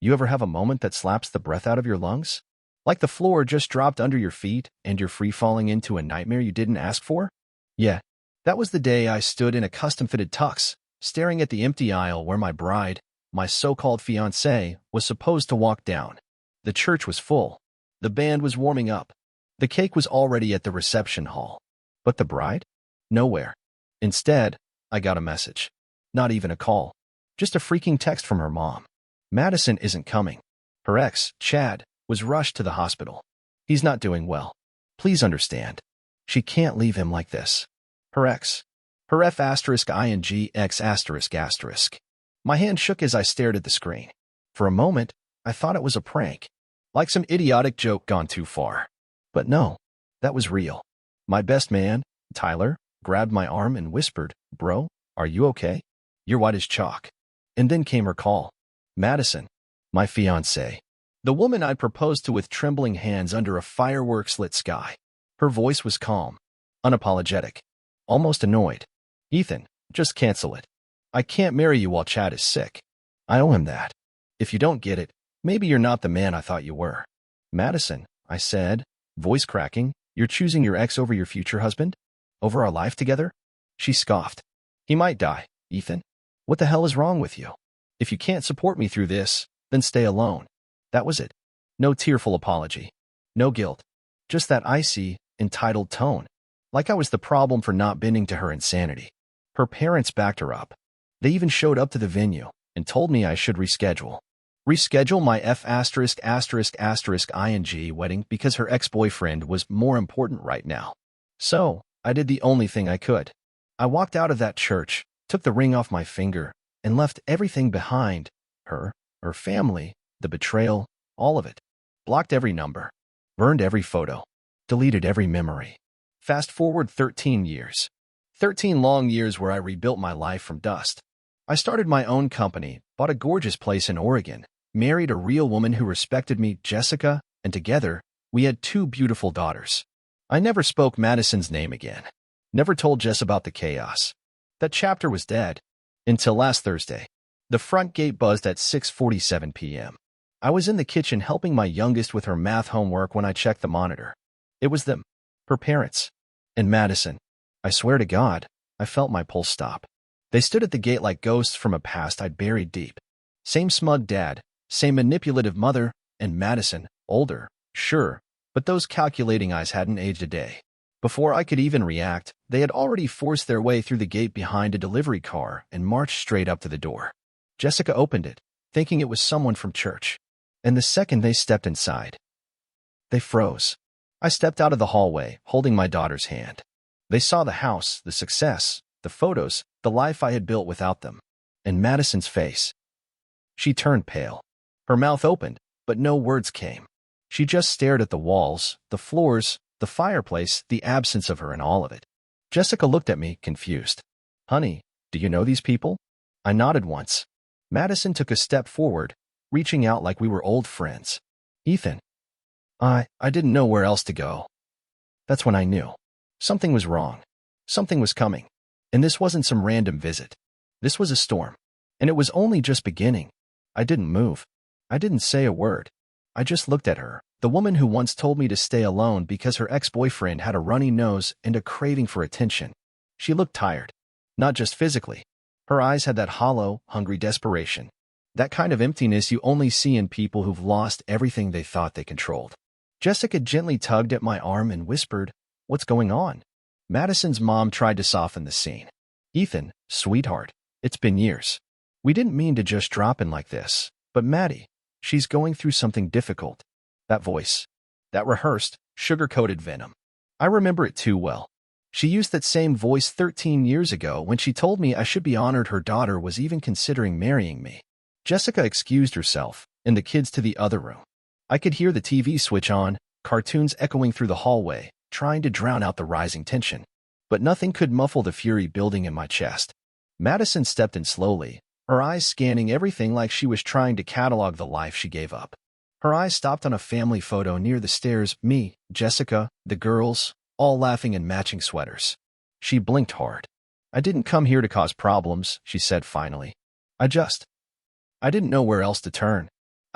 You ever have a moment that slaps the breath out of your lungs? Like the floor just dropped under your feet and you're free falling into a nightmare you didn't ask for? Yeah, that was the day I stood in a custom-fitted tux, staring at the empty aisle where my bride, my so-called fiancée, was supposed to walk down. The church was full. The band was warming up. The cake was already at the reception hall. But the bride? Nowhere. Instead, I got a message. Not even a call. Just a freaking text from her mom. Madison isn't coming. Her ex, Chad, was rushed to the hospital. He's not doing well. Please understand. She can't leave him like this. Her ex. Her F***ing*X***. My hand shook as I stared at the screen. For a moment, I thought it was a prank. Like some idiotic joke gone too far. But no, that was real. My best man, Tyler, grabbed my arm and whispered, "Bro, are you okay? You're white as chalk." And then came her call. Madison, my fiancée. The woman I'd proposed to with trembling hands under a fireworks-lit sky. Her voice was calm, unapologetic, almost annoyed. "Ethan, just cancel it. I can't marry you while Chad is sick. I owe him that. If you don't get it, maybe you're not the man I thought you were." "Madison," I said, voice cracking, "you're choosing your ex over your future husband? Over our life together?" She scoffed. "He might die, Ethan. What the hell is wrong with you? If you can't support me through this, then stay alone." That was it. No tearful apology. No guilt. Just that icy, entitled tone. Like I was the problem for not bending to her insanity. Her parents backed her up. They even showed up to the venue and told me I should reschedule. Reschedule my F***ing wedding because her ex-boyfriend was more important right now. So, I did the only thing I could. I walked out of that church, took the ring off my finger, and left everything behind. Her family, the betrayal, all of it. Blocked every number. Burned every photo. Deleted every memory. Fast forward 13 years. 13 long years where I rebuilt my life from dust. I started my own company, bought a gorgeous place in Oregon, married a real woman who respected me, Jessica, and together, we had 2 beautiful daughters. I never spoke Madison's name again. Never told Jess about the chaos. That chapter was dead. Until last Thursday. The front gate buzzed at 6:47 p.m. I was in the kitchen helping my youngest with her math homework when I checked the monitor. It was them. Her parents. And Madison. I swear to God, I felt my pulse stop. They stood at the gate like ghosts from a past I'd buried deep. Same smug dad, same manipulative mother, and Madison, older, sure, but those calculating eyes hadn't aged a day. Before I could even react, they had already forced their way through the gate behind a delivery car and marched straight up to the door. Jessica opened it, thinking it was someone from church. And the second they stepped inside, they froze. I stepped out of the hallway, holding my daughter's hand. They saw the house, the success, the photos, the life I had built without them. And Madison's face. She turned pale. Her mouth opened, but no words came. She just stared at the walls, the floors, the fireplace, the absence of her in all of it. Jessica looked at me, confused. "Honey, do you know these people?" I nodded once. Madison took a step forward, reaching out like we were old friends. "Ethan." I didn't know where else to go. That's when I knew. Something was wrong. Something was coming. And this wasn't some random visit. This was a storm. And it was only just beginning. I didn't move. I didn't say a word. I just looked at her, the woman who once told me to stay alone because her ex-boyfriend had a runny nose and a craving for attention. She looked tired. Not just physically. Her eyes had that hollow, hungry desperation. That kind of emptiness you only see in people who've lost everything they thought they controlled. Jessica gently tugged at my arm and whispered, "What's going on?" Madison's mom tried to soften the scene. "Ethan, sweetheart, it's been years. We didn't mean to just drop in like this, but Maddie, she's going through something difficult." That voice. That rehearsed, sugar-coated venom. I remember it too well. She used that same voice 13 years ago when she told me I should be honored her daughter was even considering marrying me. Jessica excused herself, and the kids to the other room. I could hear the TV switch on, cartoons echoing through the hallway, trying to drown out the rising tension. But nothing could muffle the fury building in my chest. Madison stepped in slowly, her eyes scanning everything like she was trying to catalog the life she gave up. Her eyes stopped on a family photo near the stairs, me, Jessica, the girls, all laughing in matching sweaters. She blinked hard. "I didn't come here to cause problems," she said finally. I didn't know where else to turn.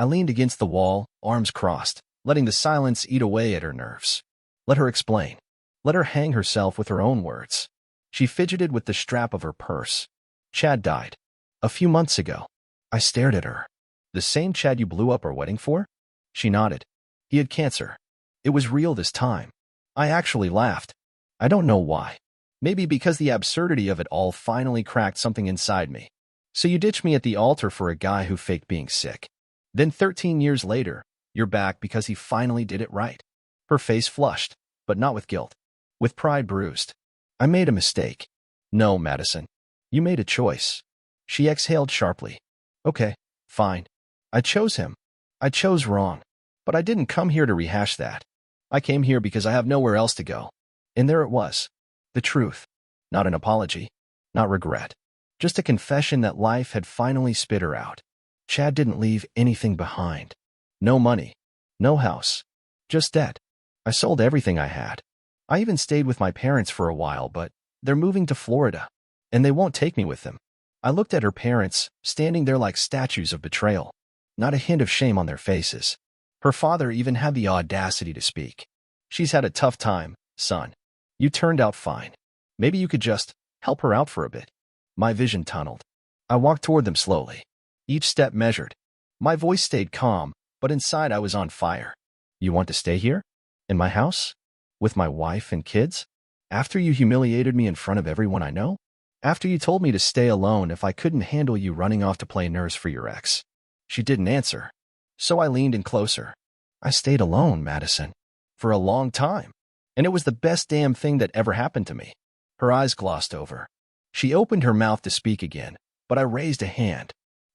I leaned against the wall, arms crossed, letting the silence eat away at her nerves. Let her explain. Let her hang herself with her own words. She fidgeted with the strap of her purse. Chad died. A few months ago. I stared at her. The same Chad you blew up our wedding for? She nodded. He had cancer. It was real this time. I actually laughed. I don't know why. Maybe because the absurdity of it all finally cracked something inside me. So you ditched me at the altar for a guy who faked being sick. Then 13 years later, you're back because he finally did it right. Her face flushed, but not with guilt. With pride bruised. I made a mistake. No, Madison. You made a choice. She exhaled sharply. Okay, fine. I chose him. I chose wrong. But I didn't come here to rehash that. I came here because I have nowhere else to go. And there it was. The truth. Not an apology. Not regret. Just a confession that life had finally spit her out. Chad didn't leave anything behind. No money. No house. Just debt. I sold everything I had. I even stayed with my parents for a while, but they're moving to Florida. And they won't take me with them. I looked at her parents, standing there like statues of betrayal. Not a hint of shame on their faces. Her father even had the audacity to speak. She's had a tough time, son. You turned out fine. Maybe you could just help her out for a bit. My vision tunneled. I walked toward them slowly. Each step measured. My voice stayed calm, but inside I was on fire. You want to stay here? In my house? With my wife and kids? After you humiliated me in front of everyone I know? After you told me to stay alone if I couldn't handle you running off to play nurse for your ex? She didn't answer. So I leaned in closer. I stayed alone, Madison. For a long time. And it was the best damn thing that ever happened to me. Her eyes glossed over. She opened her mouth to speak again, but I raised a hand.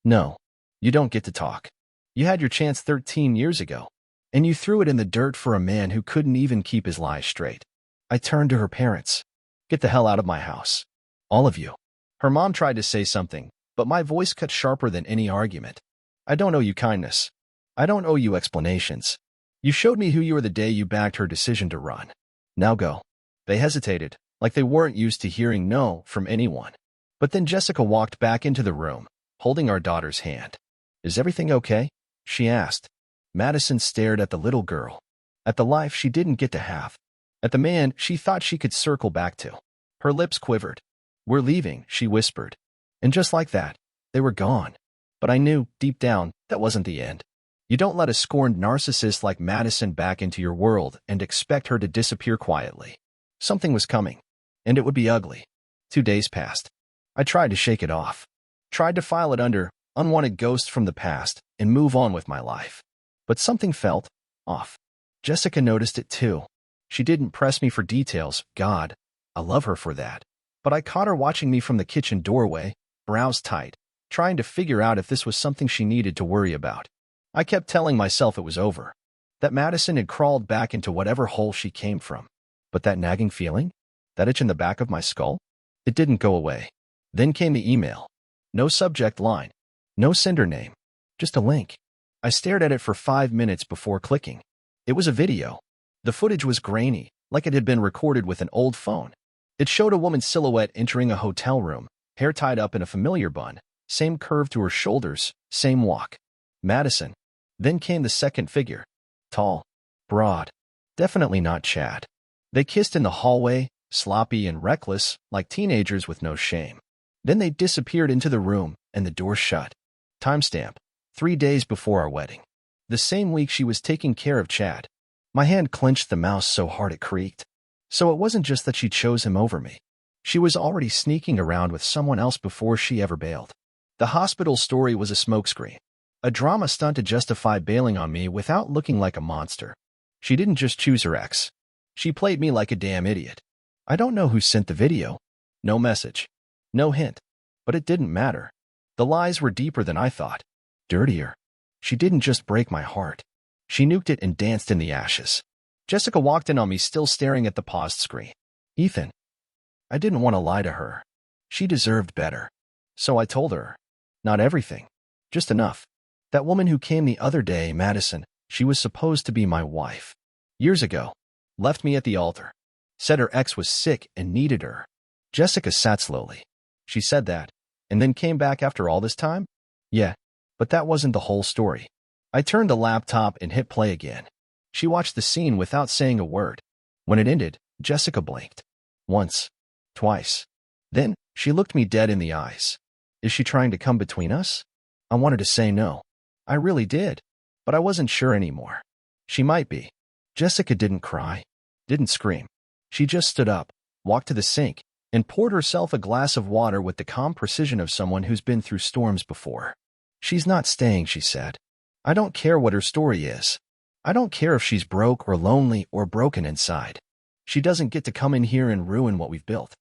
No, you don't get to talk. You had your chance 13 years ago, and you threw it in the dirt for a man who couldn't even keep his lies straight. I turned to her parents. Get the hell out of my house. All of you. Her mom tried to say something, but my voice cut sharper than any argument. I don't owe you kindness. I don't owe you explanations. You showed me who you were the day you backed her decision to run. Now go. They hesitated, like they weren't used to hearing no from anyone. But then Jessica walked back into the room, holding our daughter's hand. Is everything okay? She asked. Madison stared at the little girl, at the life she didn't get to have, at the man she thought she could circle back to. Her lips quivered. We're leaving, she whispered. And just like that, they were gone. But I knew, deep down, that wasn't the end. You don't let a scorned narcissist like Madison back into your world and expect her to disappear quietly. Something was coming, and it would be ugly. 2 days passed. I tried to shake it off. Tried to file it under unwanted ghosts from the past and move on with my life. But something felt off. Jessica noticed it too. She didn't press me for details. God, I love her for that. But I caught her watching me from the kitchen doorway, brows tight, trying to figure out if this was something she needed to worry about. I kept telling myself it was over, that Madison had crawled back into whatever hole she came from. But that nagging feeling? That itch in the back of my skull? It didn't go away. Then came the email. No subject line. No sender name. Just a link. I stared at it for 5 minutes before clicking. It was a video. The footage was grainy, like it had been recorded with an old phone. It showed a woman's silhouette entering a hotel room, hair tied up in a familiar bun, same curve to her shoulders, same walk. Madison. Then came the second figure. Tall. Broad. Definitely not Chad. They kissed in the hallway, sloppy and reckless, like teenagers with no shame. Then they disappeared into the room, and the door shut. Timestamp. 3 days before our wedding. The same week she was taking care of Chad. My hand clenched the mouse so hard it creaked. So it wasn't just that she chose him over me. She was already sneaking around with someone else before she ever bailed. The hospital story was a smokescreen. A drama stunt to justify bailing on me without looking like a monster. She didn't just choose her ex. She played me like a damn idiot. I don't know who sent the video. No message. No hint. But it didn't matter. The lies were deeper than I thought. Dirtier. She didn't just break my heart. She nuked it and danced in the ashes. Jessica walked in on me still staring at the paused screen. Ethan. I didn't want to lie to her. She deserved better. So I told her. Not everything. Just enough. That woman who came the other day, Madison, she was supposed to be my wife. Years ago. Left me at the altar. Said her ex was sick and needed her. Jessica sat slowly. She said that, and then came back after all this time? Yeah, but that wasn't the whole story. I turned the laptop and hit play again. She watched the scene without saying a word. When it ended, Jessica blinked. Once. Twice. Then, she looked me dead in the eyes. Is she trying to come between us? I wanted to say no. I really did. But I wasn't sure anymore. She might be. Jessica didn't cry. Didn't scream. She just stood up, walked to the sink, and poured herself a glass of water with the calm precision of someone who's been through storms before. She's not staying, she said. I don't care what her story is. I don't care if she's broke or lonely or broken inside. She doesn't get to come in here and ruin what we've built.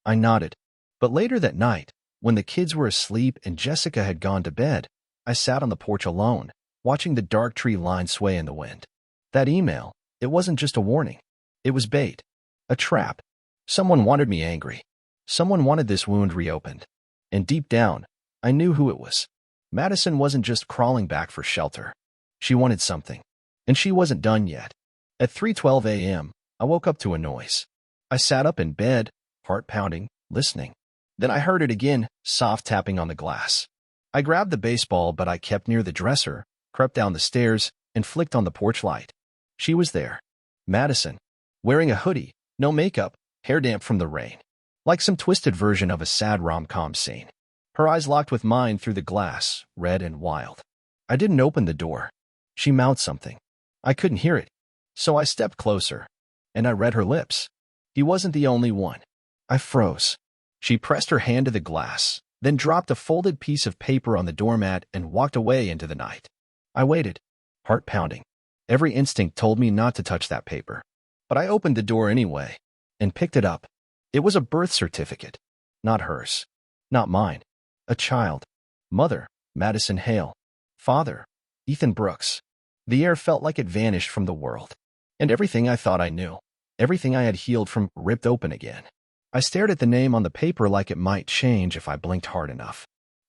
I nodded. But later that night, when the kids were asleep and Jessica had gone to bed, I sat on the porch alone, watching the dark tree line sway in the wind. That email, it wasn't just a warning. It was bait. A trap. Someone wanted me angry. Someone wanted this wound reopened. And deep down, I knew who it was. Madison wasn't just crawling back for shelter. She wanted something. And she wasn't done yet. At 3:12 a.m., I woke up to a noise. I sat up in bed, heart pounding, listening. Then I heard it again, soft tapping on the glass. I grabbed the baseball, but I kept near the dresser, crept down the stairs, and flicked on the porch light. She was there. Madison. Wearing a hoodie, no makeup, hair damp from the rain. Like some twisted version of a sad rom-com scene. Her eyes locked with mine through the glass, red and wild. I didn't open the door. She mouthed something. I couldn't hear it. So I stepped closer. And I read her lips. He wasn't the only one. I froze. She pressed her hand to the glass, then dropped a folded piece of paper on the doormat and walked away into the night. I waited, heart pounding. Every instinct told me not to touch that paper. But I opened the door anyway, and picked it up. It was a birth certificate. Not hers. Not mine. A child. Mother, Madison Hale. Father, Ethan Brooks. The air felt like it vanished from the world. And everything I thought I knew, everything I had healed from, ripped open again. I stared at the name on the paper like it might change if I blinked hard enough.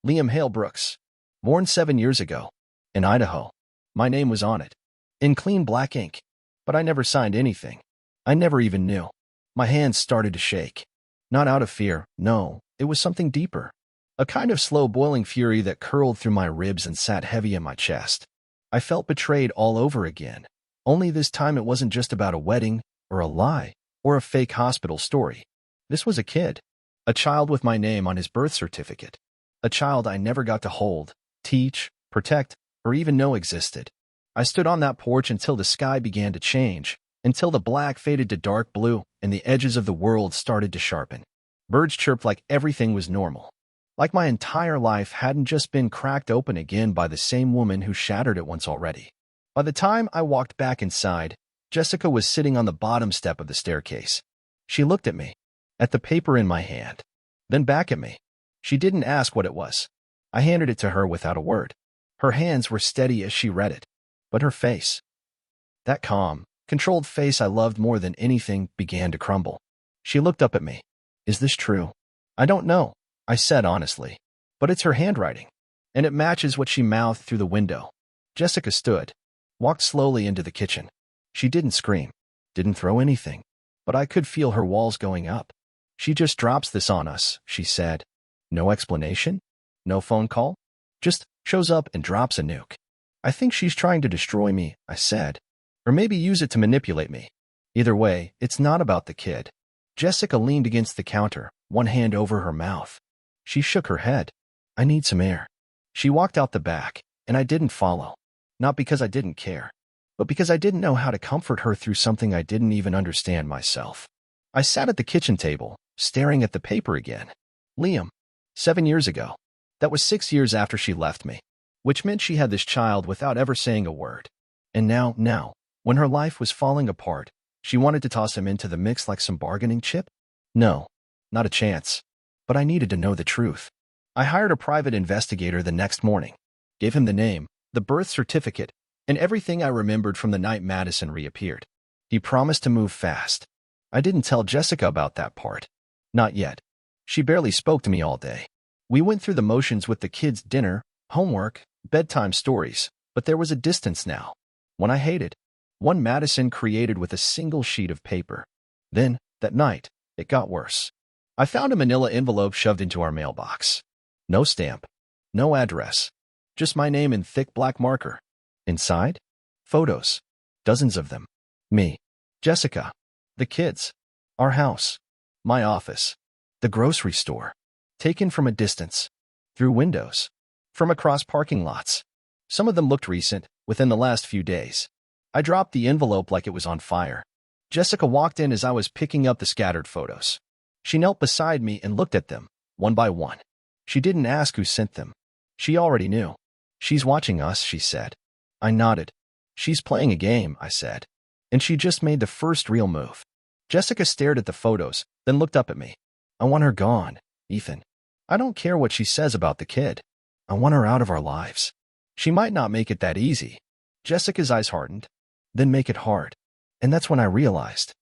Liam Hale Brooks. Born 7 years ago. In Idaho. My name was on it. In clean black ink. But I never signed anything. I never even knew. My hands started to shake. Not out of fear, no, it was something deeper. A kind of slow boiling fury that curled through my ribs and sat heavy in my chest. I felt betrayed all over again. Only this time it wasn't just about a wedding, or a lie, or a fake hospital story. This was a kid. A child with my name on his birth certificate. A child I never got to hold, teach, protect, or even know existed. I stood on that porch until the sky began to change, until the black faded to dark blue and the edges of the world started to sharpen. Birds chirped like everything was normal. Like my entire life hadn't just been cracked open again by the same woman who shattered it once already. By the time I walked back inside, Jessica was sitting on the bottom step of the staircase. She looked at me, at the paper in my hand, then back at me. She didn't ask what it was. I handed it to her without a word. Her hands were steady as she read it. But her face, that calm, controlled face I loved more than anything, began to crumble. She looked up at me. Is this true? I don't know, I said honestly. But it's her handwriting. And it matches what she mouthed through the window. Jessica stood, walked slowly into the kitchen. She didn't scream, didn't throw anything. But I could feel her walls going up. She just drops this on us, she said. No explanation? No phone call? Just shows up and drops a nuke. I think she's trying to destroy me, I said. Or maybe use it to manipulate me. Either way, it's not about the kid. Jessica leaned against the counter, one hand over her mouth. She shook her head. I need some air. She walked out the back, and I didn't follow. Not because I didn't care, but because I didn't know how to comfort her through something I didn't even understand myself. I sat at the kitchen table, staring at the paper again. Liam. 7 years ago. That was 6 years after she left me. Which meant she had this child without ever saying a word. And now, when her life was falling apart, she wanted to toss him into the mix like some bargaining chip? No, not a chance. But I needed to know the truth. I hired a private investigator the next morning, gave him the name, the birth certificate, and everything I remembered from the night Madison reappeared. He promised to move fast. I didn't tell Jessica about that part. Not yet. She barely spoke to me all day. We went through the motions with the kids' dinner, homework, bedtime stories, but there was a distance now. One I hated. One Madison created with a single sheet of paper. Then, that night, it got worse. I found a manila envelope shoved into our mailbox. No stamp. No address. Just my name in thick black marker. Inside? Photos. Dozens of them. Me. Jessica. The kids. Our house. My office. The grocery store. Taken from a distance. Through windows. From across parking lots. Some of them looked recent, within the last few days. I dropped the envelope like it was on fire. Jessica walked in as I was picking up the scattered photos. She knelt beside me and looked at them, one by one. She didn't ask who sent them. She already knew. She's watching us, she said. I nodded. She's playing a game, I said. And she just made the first real move. Jessica stared at the photos, then looked up at me. I want her gone, Ethan. I don't care what she says about the kid. I want her out of our lives. She might not make it that easy. Jessica's eyes hardened. Then make it hard. And that's when I realized.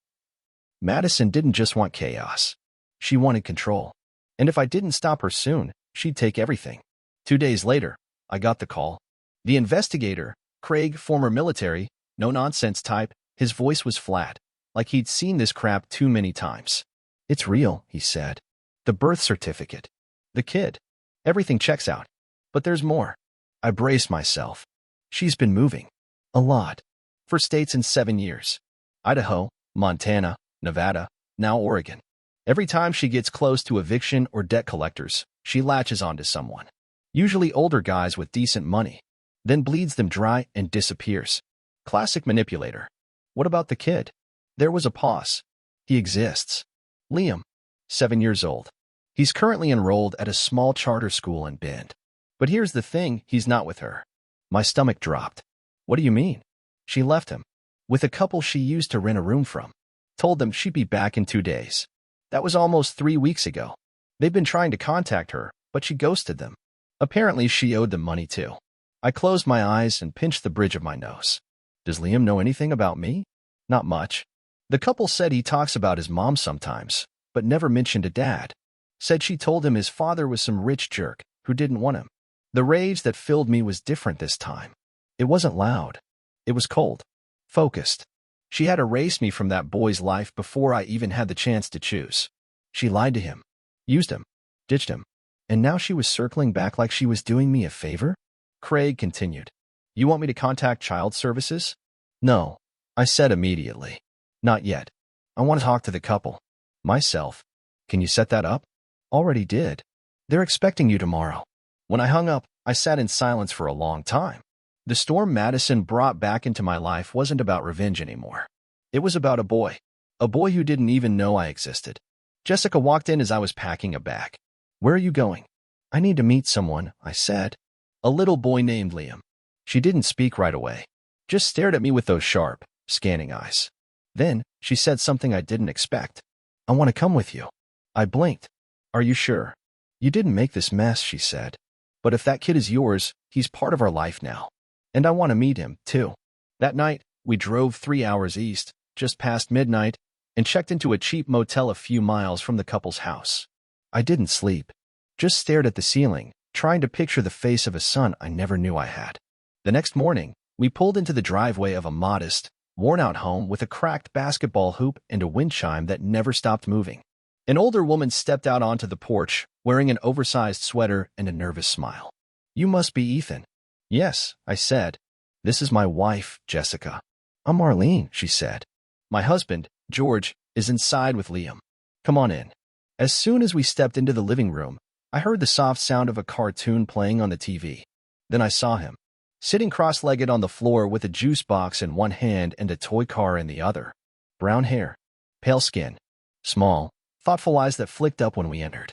Madison didn't just want chaos. She wanted control. And if I didn't stop her soon, she'd take everything. 2 days later, I got the call. The investigator, Craig, former military, no-nonsense type, his voice was flat, like he'd seen this crap too many times. It's real, he said. The birth certificate. The kid. Everything checks out. But there's more. I braced myself. She's been moving. A lot. For states in 7 years. Idaho, Montana, Nevada, now Oregon. Every time she gets close to eviction or debt collectors, she latches onto someone. Usually older guys with decent money. Then bleeds them dry and disappears. Classic manipulator. What about the kid? There was a pause. He exists. Liam. 7 years old. He's currently enrolled at a small charter school in Bend. But here's the thing, he's not with her. My stomach dropped. What do you mean? She left him. With a couple she used to rent a room from. Told them she'd be back in 2 days. That was almost 3 weeks ago. They've been trying to contact her, but she ghosted them. Apparently she owed them money too. I closed my eyes and pinched the bridge of my nose. Does Liam know anything about me? Not much. The couple said he talks about his mom sometimes, but never mentioned a dad. Said she told him his father was some rich jerk who didn't want him. The rage that filled me was different this time. It wasn't loud. It was cold. Focused. She had erased me from that boy's life before I even had the chance to choose. She lied to him. Used him. Ditched him. And now she was circling back like she was doing me a favor? Craig continued. You want me to contact child services? No, I said immediately. Not yet. I want to talk to the couple. Myself. Can you set that up? Already did. They're expecting you tomorrow. When I hung up, I sat in silence for a long time. The storm Madison brought back into my life wasn't about revenge anymore. It was about a boy. A boy who didn't even know I existed. Jessica walked in as I was packing a bag. Where are you going? I need to meet someone, I said. A little boy named Liam. She didn't speak right away. Just stared at me with those sharp, scanning eyes. Then, she said something I didn't expect. I want to come with you. I blinked. Are you sure? You didn't make this mess, she said. But if that kid is yours, he's part of our life now. And I want to meet him, too. That night, we drove 3 hours east, just past midnight, and checked into a cheap motel a few miles from the couple's house. I didn't sleep. Just stared at the ceiling, trying to picture the face of a son I never knew I had. The next morning, we pulled into the driveway of a modest, worn-out home with a cracked basketball hoop and a wind chime that never stopped moving. An older woman stepped out onto the porch, wearing an oversized sweater and a nervous smile. You must be Ethan. Yes, I said. This is my wife, Jessica. I'm Marlene, she said. My husband, George, is inside with Liam. Come on in. As soon as we stepped into the living room, I heard the soft sound of a cartoon playing on the TV. Then I saw him, sitting cross-legged on the floor with a juice box in one hand and a toy car in the other. Brown hair, pale skin, small, thoughtful eyes that flicked up when we entered.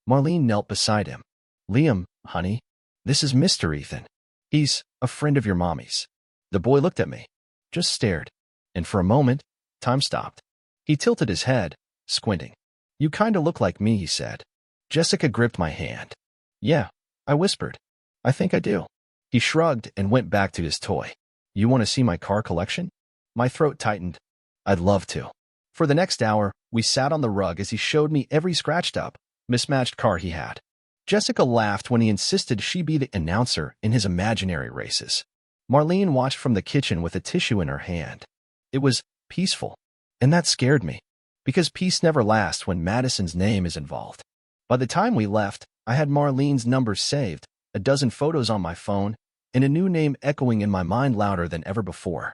Marlene knelt beside him. Liam, honey, this is Mr. Ethan. He's a friend of your mommy's. The boy looked at me, just stared, and for a moment, time stopped. He tilted his head, squinting. You kinda look like me, he said. Jessica gripped my hand. Yeah, I whispered. I think I do. He shrugged and went back to his toy. You want to see my car collection? My throat tightened. I'd love to. For the next hour, we sat on the rug as he showed me every scratched up, mismatched car he had. Jessica laughed when he insisted she be the announcer in his imaginary races. Marlene watched from the kitchen with a tissue in her hand. It was peaceful, and that scared me, because peace never lasts when Madison's name is involved. By the time we left, I had Marlene's number saved, a dozen photos on my phone, and a new name echoing in my mind louder than ever before.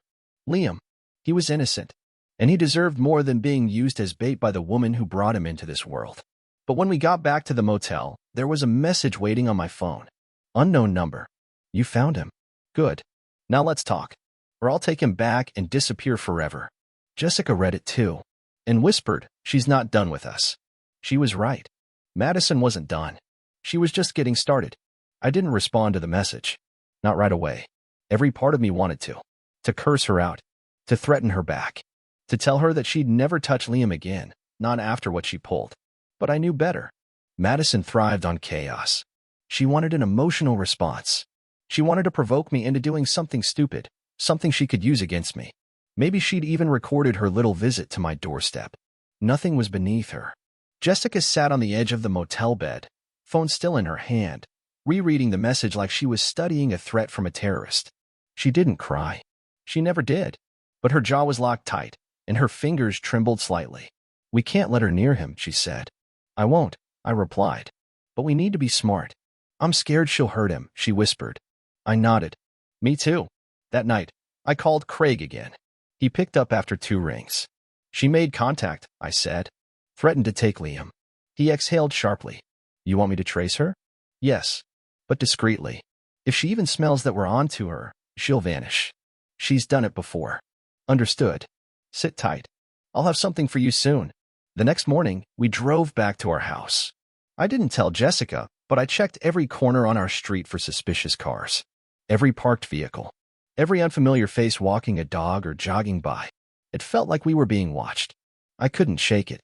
Liam. He was innocent, and he deserved more than being used as bait by the woman who brought him into this world. But when we got back to the motel, there was a message waiting on my phone. Unknown number. You found him. Good. Now let's talk, or I'll take him back and disappear forever. Jessica read it too, and whispered, she's not done with us. She was right. Madison wasn't done. She was just getting started. I didn't respond to the message. Not right away. Every part of me wanted to curse her out, to threaten her back, to tell her that she'd never touch Liam again, not after what she pulled. But I knew better. Madison thrived on chaos. She wanted an emotional response. She wanted to provoke me into doing something stupid, something she could use against me. Maybe she'd even recorded her little visit to my doorstep. Nothing was beneath her. Jessica sat on the edge of the motel bed, phone still in her hand, rereading the message like she was studying a threat from a terrorist. She didn't cry. She never did. But her jaw was locked tight, and her fingers trembled slightly. We can't let her near him, she said. I won't, I replied. But we need to be smart. I'm scared she'll hurt him, she whispered. I nodded. Me too. That night, I called Craig again. He picked up after 2 rings. She made contact, I said. Threatened to take Liam. He exhaled sharply. You want me to trace her? Yes, but discreetly. If she even smells that we're on to her, she'll vanish. She's done it before. Understood. Sit tight. I'll have something for you soon. The next morning, we drove back to our house. I didn't tell Jessica, but I checked every corner on our street for suspicious cars. Every parked vehicle. Every unfamiliar face walking a dog or jogging by. It felt like we were being watched. I couldn't shake it.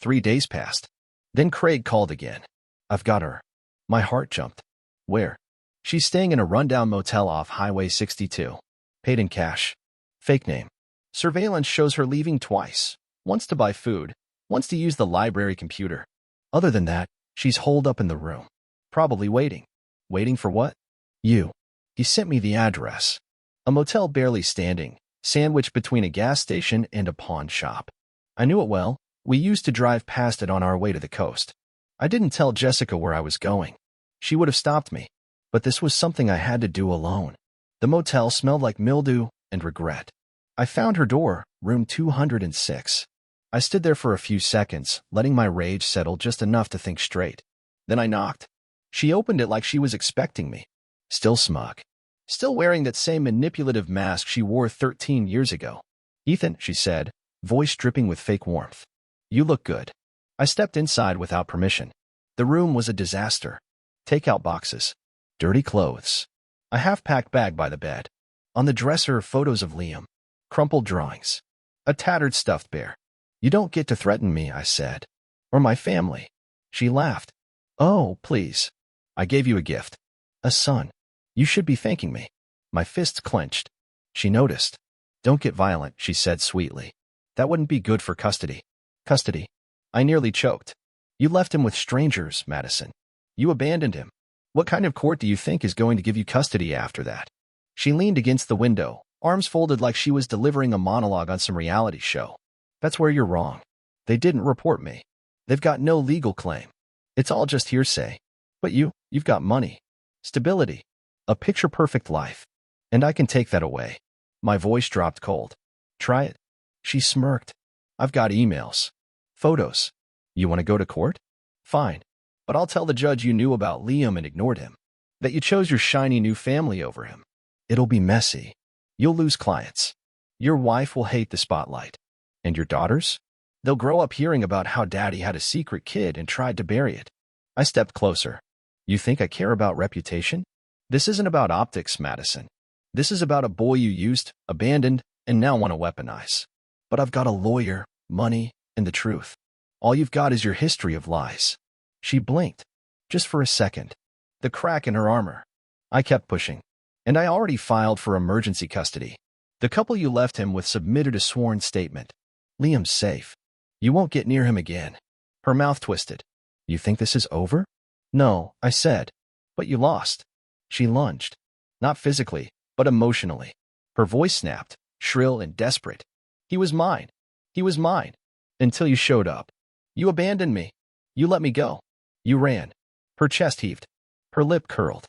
3 days passed. Then Craig called again. I've got her. My heart jumped. Where? She's staying in a rundown motel off Highway 62. Paid in cash. Fake name. Surveillance shows her leaving twice. Once to buy food, once to use the library computer. Other than that, she's holed up in the room. Probably waiting. Waiting for what? You. He sent me the address. A motel barely standing, sandwiched between a gas station and a pawn shop. I knew it well. We used to drive past it on our way to the coast. I didn't tell Jessica where I was going. She would have stopped me. But this was something I had to do alone. The motel smelled like mildew and regret. I found her door, room 206. I stood there for a few seconds, letting my rage settle just enough to think straight. Then I knocked. She opened it like she was expecting me. Still smug. Still wearing that same manipulative mask she wore 13 years ago. Ethan, she said, voice dripping with fake warmth. You look good. I stepped inside without permission. The room was a disaster. Takeout boxes. Dirty clothes. A half-packed bag by the bed. On the dresser, photos of Liam. Crumpled drawings. A tattered stuffed bear. You don't get to threaten me, I said. Or my family. She laughed. Oh, please. I gave you a gift. A son. You should be thanking me. My fists clenched. She noticed. Don't get violent, she said sweetly. That wouldn't be good for custody. Custody. I nearly choked. You left him with strangers, Madison. You abandoned him. What kind of court do you think is going to give you custody after that? She leaned against the window, arms folded like she was delivering a monologue on some reality show. That's where you're wrong. They didn't report me. They've got no legal claim. It's all just hearsay. But you've got money. Stability. A picture-perfect life. And I can take that away. My voice dropped cold. Try it. She smirked. I've got emails. Photos. You want to go to court? Fine. But I'll tell the judge you knew about Liam and ignored him. That you chose your shiny new family over him. It'll be messy. You'll lose clients. Your wife will hate the spotlight. And your daughters? They'll grow up hearing about how daddy had a secret kid and tried to bury it. I stepped closer. You think I care about reputation? This isn't about optics, Madison. This is about a boy you used, abandoned, and now want to weaponize. But I've got a lawyer, money, and the truth. All you've got is your history of lies. She blinked. Just for a second. The crack in her armor. I kept pushing. And I already filed for emergency custody. The couple you left him with submitted a sworn statement. Liam's safe. You won't get near him again. Her mouth twisted. You think this is over? No, I said. But you lost. She lunged. Not physically, but emotionally. Her voice snapped, shrill and desperate. He was mine. He was mine. Until you showed up. You abandoned me. You let me go. You ran. Her chest heaved. Her lip curled.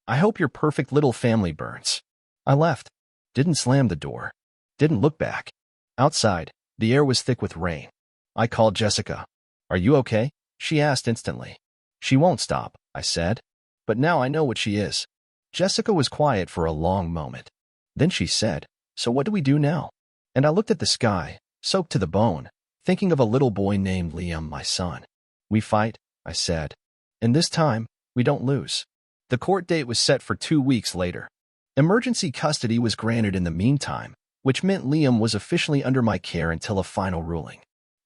I hope your perfect little family burns. I left. Didn't slam the door. Didn't look back. Outside, the air was thick with rain. I called Jessica. Are you okay? She asked instantly. She won't stop, I said. But now I know what she is. Jessica was quiet for a long moment. Then she said, so what do we do now? And I looked at the sky, soaked to the bone, thinking of a little boy named Liam, my son. We fight, I said. And this time, we don't lose. The court date was set for 2 weeks later. Emergency custody was granted in the meantime, which meant Liam was officially under my care until a final ruling.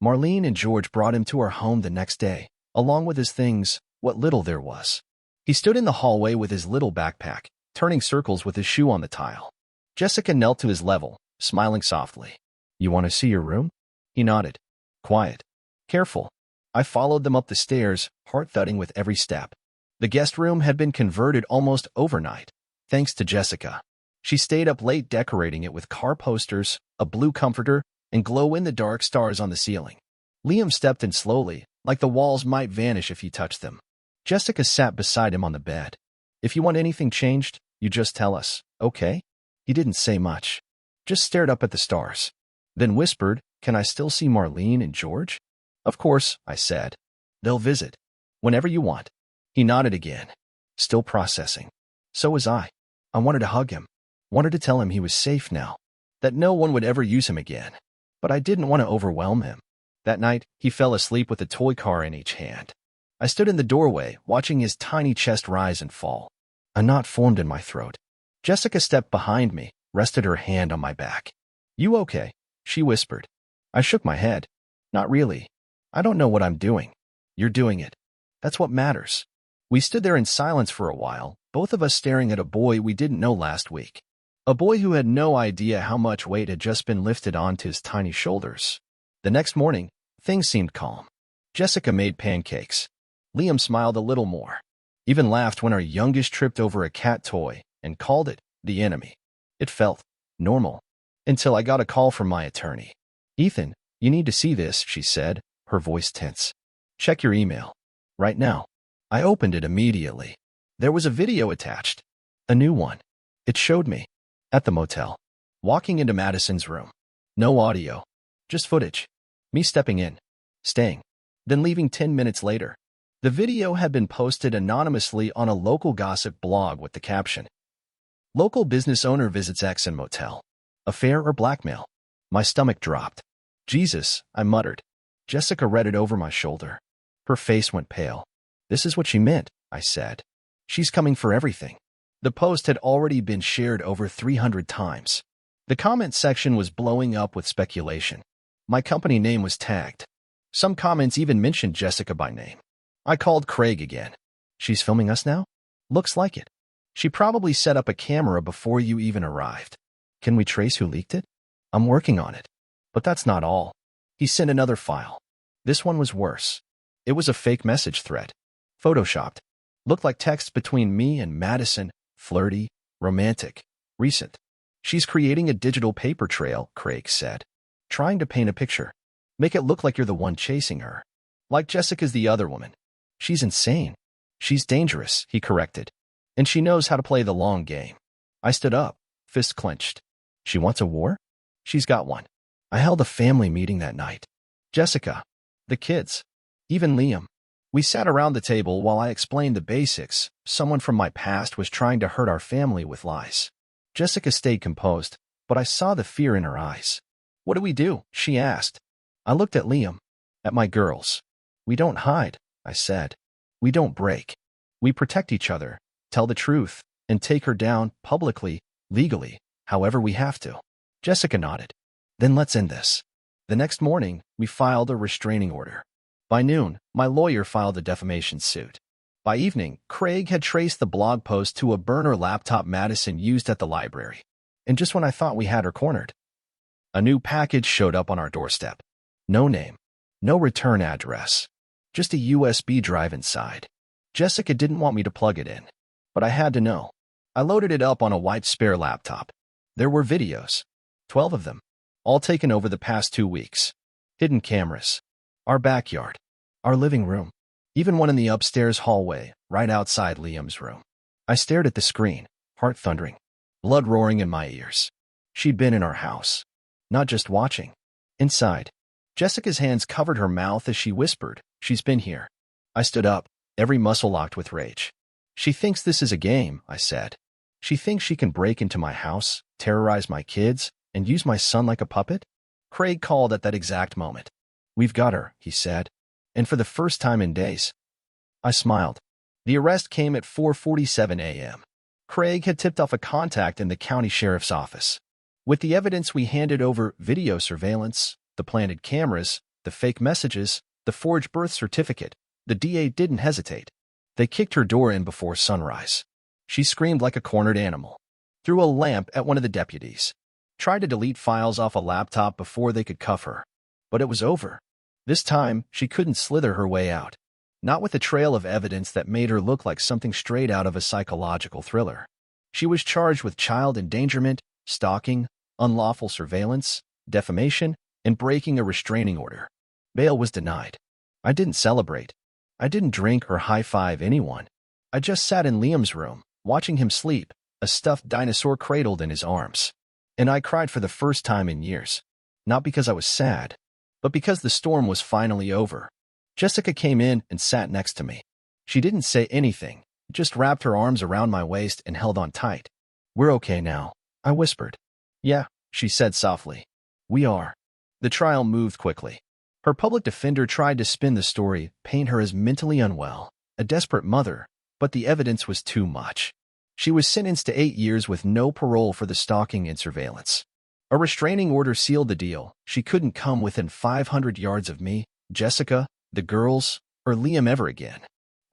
Marlene and George brought him to our home the next day, along with his things, what little there was. He stood in the hallway with his little backpack, turning circles with his shoe on the tile. Jessica knelt to his level, smiling softly. You want to see your room? He nodded. Quiet. Careful. I followed them up the stairs, heart thudding with every step. The guest room had been converted almost overnight, thanks to Jessica. She stayed up late decorating it with car posters, a blue comforter, and glow-in-the-dark stars on the ceiling. Liam stepped in slowly, like the walls might vanish if he touched them. Jessica sat beside him on the bed. If you want anything changed, you just tell us, okay? He didn't say much, just stared up at the stars. Then whispered, can I still see Marlene and George? Of course, I said. They'll visit. Whenever you want. He nodded again. Still processing. So was I. I wanted to hug him. Wanted to tell him he was safe now. That no one would ever use him again. But I didn't want to overwhelm him. That night, he fell asleep with a toy car in each hand. I stood in the doorway, watching his tiny chest rise and fall. A knot formed in my throat. Jessica stepped behind me, rested her hand on my back. You okay? She whispered. I shook my head. Not really. I don't know what I'm doing. You're doing it. That's what matters. We stood there in silence for a while, both of us staring at a boy we didn't know last week. A boy who had no idea how much weight had just been lifted onto his tiny shoulders. The next morning, things seemed calm. Jessica made pancakes. Liam smiled a little more. Even laughed when our youngest tripped over a cat toy and called it the enemy. It felt normal. Until I got a call from my attorney. Ethan, you need to see this, she said, her voice tense. Check your email. Right now. I opened it immediately. There was a video attached. A new one. It showed me. At the motel. Walking into Madison's room. No audio. Just footage. Me stepping in. Staying. Then leaving 10 minutes later. The video had been posted anonymously on a local gossip blog with the caption, Local business owner visits ex in motel. Affair or blackmail? My stomach dropped. Jesus, I muttered. Jessica read it over my shoulder. Her face went pale. This is what she meant, I said. She's coming for everything. The post had already been shared over 300 times. The comment section was blowing up with speculation. My company name was tagged. Some comments even mentioned Jessica by name. I called Craig again. She's filming us now? Looks like it. She probably set up a camera before you even arrived. Can we trace who leaked it? I'm working on it. But that's not all. He sent another file. This one was worse. It was a fake message thread. Photoshopped. Looked like text between me and Madison. Flirty, romantic, recent. She's creating a digital paper trail, Craig said. Trying to paint a picture. Make it look like you're the one chasing her. Like Jessica's the other woman. She's insane. She's dangerous, he corrected. And she knows how to play the long game. I stood up, fist clenched. She wants a war? She's got one. I held a family meeting that night. Jessica, the kids, even Liam. We sat around the table while I explained the basics. Someone from my past was trying to hurt our family with lies. Jessica stayed composed, but I saw the fear in her eyes. What do we do? She asked. I looked at Liam, at my girls. We don't hide, I said. We don't break. We protect each other, tell the truth, and take her down publicly, legally, however we have to. Jessica nodded. Then let's end this. The next morning, we filed a restraining order. By noon, my lawyer filed a defamation suit. By evening, Craig had traced the blog post to a burner laptop Madison used at the library. And just when I thought we had her cornered, a new package showed up on our doorstep. No name, no return address, just a USB drive inside. Jessica didn't want me to plug it in, but I had to know. I loaded it up on a white spare laptop. There were videos, 12 of them, all taken over the past 2 weeks. Hidden cameras, our backyard, our living room, even one in the upstairs hallway, right outside Liam's room. I stared at the screen, heart thundering, blood roaring in my ears. She'd been in our house, not just watching. Inside. Jessica's hands covered her mouth as she whispered, "She's been here." I stood up, every muscle locked with rage. "She thinks this is a game," I said. "She thinks she can break into my house, terrorize my kids, and use my son like a puppet?" Craig called at that exact moment. "We've got her," he said. And for the first time in days, I smiled. The arrest came at 4:47 a.m. Craig had tipped off a contact in the county sheriff's office. With the evidence, we handed over video surveillance, the planted cameras, the fake messages, the forged birth certificate. The DA didn't hesitate. They kicked her door in before sunrise. She screamed like a cornered animal, threw a lamp at one of the deputies, tried to delete files off a laptop before they could cuff her. But it was over. This time, she couldn't slither her way out. Not with a trail of evidence that made her look like something straight out of a psychological thriller. She was charged with child endangerment, stalking, unlawful surveillance, defamation, and breaking a restraining order. Bail was denied. I didn't celebrate. I didn't drink or high-five anyone. I just sat in Liam's room, watching him sleep, a stuffed dinosaur cradled in his arms. And I cried for the first time in years. Not because I was sad, but because the storm was finally over. Jessica came in and sat next to me. She didn't say anything, just wrapped her arms around my waist and held on tight. "We're okay now," I whispered. "Yeah," she said softly. "We are." The trial moved quickly. Her public defender tried to spin the story, paint her as mentally unwell, a desperate mother, but the evidence was too much. She was sentenced to 8 years with no parole for the stalking and surveillance. A restraining order sealed the deal. She couldn't come within 500 yards of me, Jessica, the girls, or Liam ever again.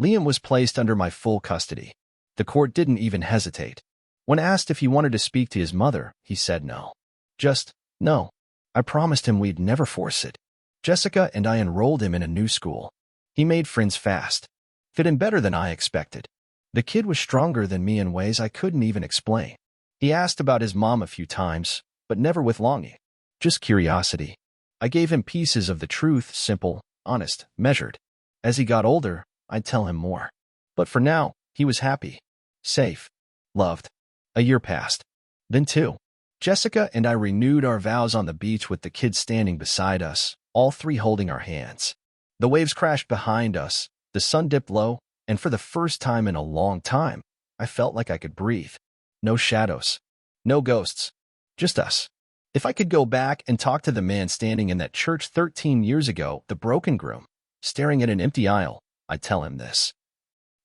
Liam was placed under my full custody. The court didn't even hesitate. When asked if he wanted to speak to his mother, he said no. Just no. I promised him we'd never force it. Jessica and I enrolled him in a new school. He made friends fast. Fit in better than I expected. The kid was stronger than me in ways I couldn't even explain. He asked about his mom a few times, but never with longing. Just curiosity. I gave him pieces of the truth, simple, honest, measured. As he got older, I'd tell him more. But for now, he was happy, safe, loved. A year passed. Then 2. Jessica and I renewed our vows on the beach with the kids standing beside us, all 3 holding our hands. The waves crashed behind us, the sun dipped low, and for the first time in a long time, I felt like I could breathe. No shadows. No ghosts. Just us. If I could go back and talk to the man standing in that church 13 years ago, the broken groom, staring at an empty aisle, I'd tell him this.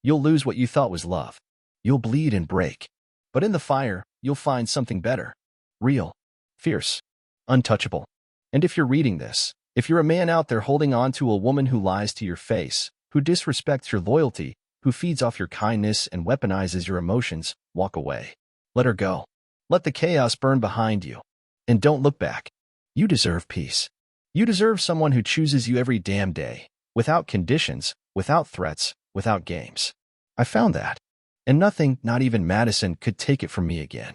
You'll lose what you thought was love. You'll bleed and break. But in the fire, you'll find something better. Real. Fierce. Untouchable. And if you're reading this, if you're a man out there holding on to a woman who lies to your face, who disrespects your loyalty, who feeds off your kindness and weaponizes your emotions, walk away. Let her go. Let the chaos burn behind you. And don't look back. You deserve peace. You deserve someone who chooses you every damn day, without conditions, without threats, without games. I found that. And nothing, not even Madison, could take it from me again.